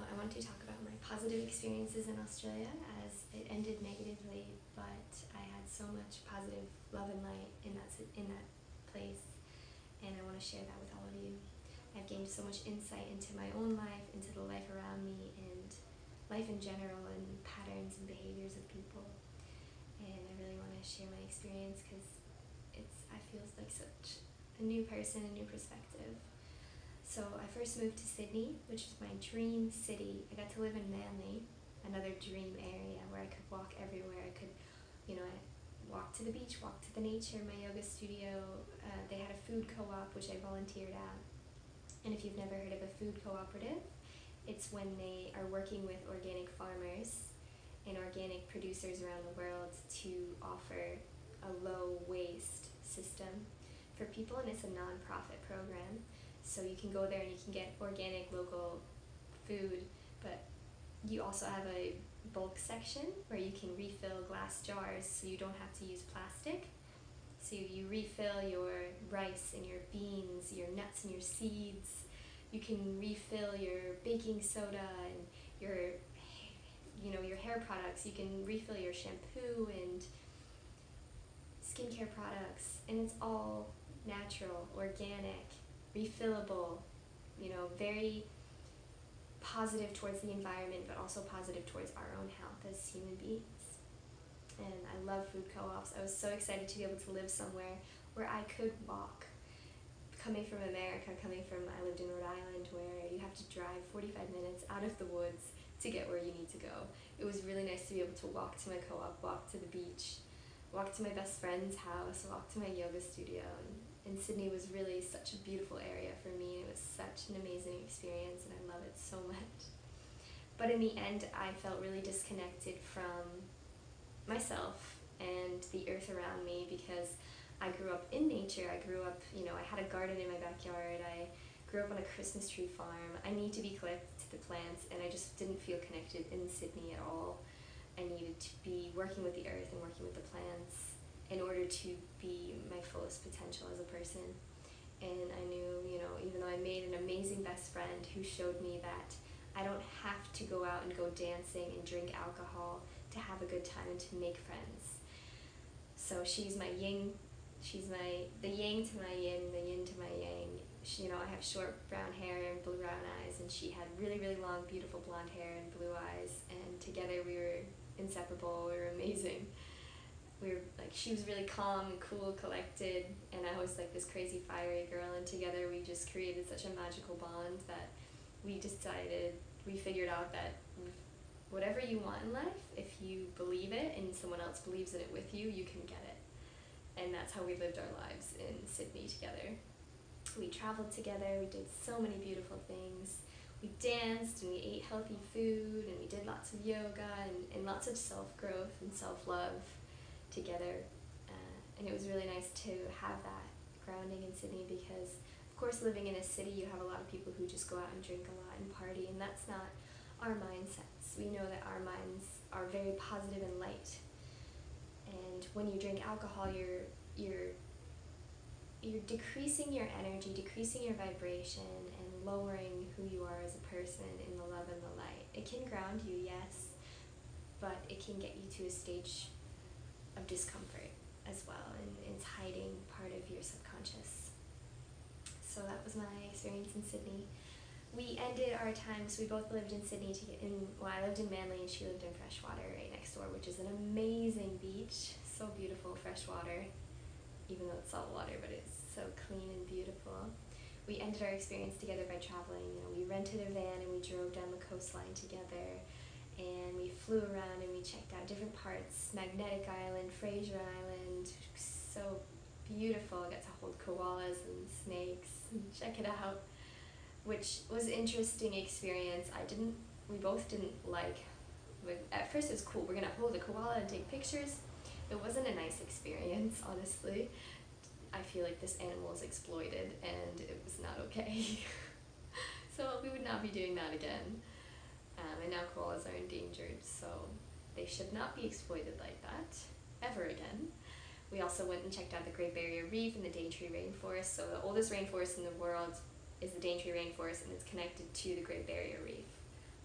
I want to talk about my positive experiences in Australia, as it ended negatively, but I had so much positive love and light in that place, and I want to share that with all of you. I've gained so much insight into my own life, into the life around me, and life in general, and patterns and behaviors of people. And I really want to share my experience because I feel like such a new person, a new perspective. So I first moved to Sydney, which is my dream city. I got to live in Manly, another dream area where I could walk everywhere. I could, I walk to the beach, walk to the nature, my yoga studio. They had a food co-op, which I volunteered at. And if you've never heard of a food cooperative, it's when they are working with organic farmers and organic producers around the world to offer a low waste system for people, and it's a non-profit program. So you can go there and you can get organic local food, but you also have a bulk section where you can refill glass jars so you don't have to use plastic. So you refill your rice and your beans, your nuts and your seeds. You can refill your baking soda and your hair products. You can refill your shampoo and skincare products, and it's all natural, organic, refillable, very positive towards the environment, but also positive towards our own health as human beings. And I love food co-ops. I was so excited to be able to live somewhere where I could walk. Coming from America, I lived in Rhode Island, where you have to drive 45 minutes out of the woods to get where you need to go. It was really nice to be able to walk to my co-op, walk to the beach, walk to my best friend's house, walk to my yoga studio. And Sydney was really such a beautiful area for me. It was such an amazing experience, and I love it so much. But in the end, I felt really disconnected from myself and the earth around me, because I grew up in nature. I grew up, I had a garden in my backyard. I grew up on a Christmas tree farm. I need to be connected to the plants, and I just didn't feel connected in Sydney at all. I needed to be working with the earth and working with the plants in order to be my fullest potential as a person. And I knew, even though I made an amazing best friend who showed me that I don't have to go out and go dancing and drink alcohol to have a good time and to make friends. So she's my yin, the yang to my yin, the yin to my yang. I have short brown hair and blue brown eyes, and she had really, really long, beautiful blonde hair and blue eyes, and together we were inseparable. We were amazing. She was really calm and cool, collected, and I was like this crazy fiery girl, and together we just created such a magical bond that we figured out that whatever you want in life, if you believe it and someone else believes in it with you, you can get it. And that's how we lived our lives in Sydney together. We traveled together, we did so many beautiful things. We danced and we ate healthy food, and we did lots of yoga and lots of self-growth and self-love together. And it was really nice to have that grounding in Sydney, because of course living in a city you have a lot of people who just go out and drink a lot and party, and that's not our mindsets. We know that our minds are very positive and light, and when you drink alcohol you're decreasing your energy, decreasing your vibration, and lowering who you are as a person in the love and the light. It can ground you, yes, but it can get you to a stage of discomfort as well, and it's hiding part of your subconscious. So that was my experience in Sydney. We ended our times, we both lived in Sydney, I lived in Manly and she lived in Freshwater right next door, which is an amazing beach, so beautiful, freshwater, even though it's salt water, but it's so clean and beautiful. We ended our experience together by traveling. We rented a van and we drove down the coastline together, and we flew around and we checked out different parts, Magnetic Island, Fraser Island, so beautiful. I got to hold koalas and snakes and check it out, which was an interesting experience. We both didn't like, at first it was cool, we're gonna hold a koala and take pictures. It wasn't a nice experience, honestly. I feel like this animal is exploited and it was not okay. So we would not be doing that again. And now koalas are endangered, so they should not be exploited like that, ever again. We also went and checked out the Great Barrier Reef and the Daintree Rainforest. So the oldest rainforest in the world is the Daintree Rainforest, and it's connected to the Great Barrier Reef.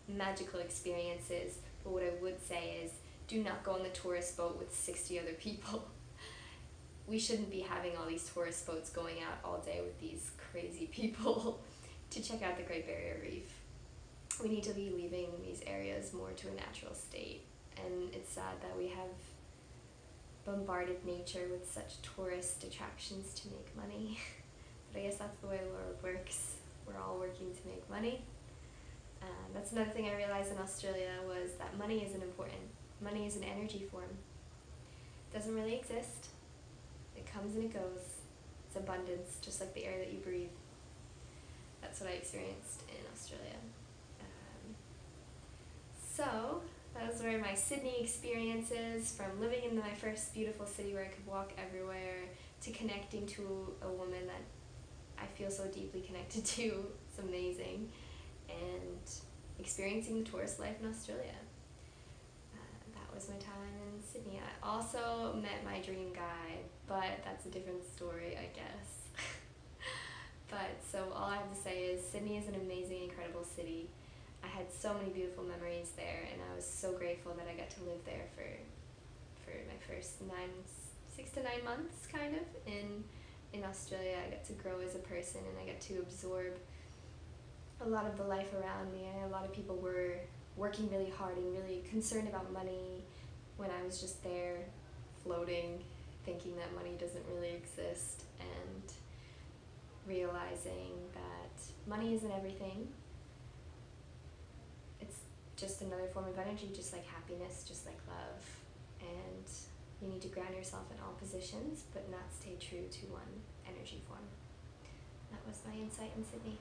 magical experiences, but what I would say is do not go on the tourist boat with 60 other people. We shouldn't be having all these tourist boats going out all day with these crazy people to check out the Great Barrier Reef. We need to be leaving these areas more to a natural state, and it's sad that we have bombarded nature with such tourist attractions to make money. But I guess that's the way the world works. We're all working to make money. That's another thing I realized in Australia was that money isn't important. Money is an energy form. It doesn't really exist. It comes and it goes. It's abundance, just like the air that you breathe. That's what I experienced in Australia. So those were my Sydney experiences, from living in my first beautiful city where I could walk everywhere to connecting to a woman that I feel so deeply connected to. It's amazing. And experiencing the tourist life in Australia. That was my time in Sydney. I also met my dream guy, but that's a different story, I guess. But so all I have to say is Sydney is an amazing, incredible city. I had so many beautiful memories there, and I was so grateful that I got to live there for my first 6 to 9 months, kind of, in Australia. I got to grow as a person, and I got to absorb a lot of the life around me. A lot of people were working really hard and really concerned about money when I was just there floating, thinking that money doesn't really exist, and realizing that money isn't everything. It's just another form of energy, just like happiness, just like love. And you need to ground yourself in all positions, but not stay true to one energy form. That was my insight in Sydney.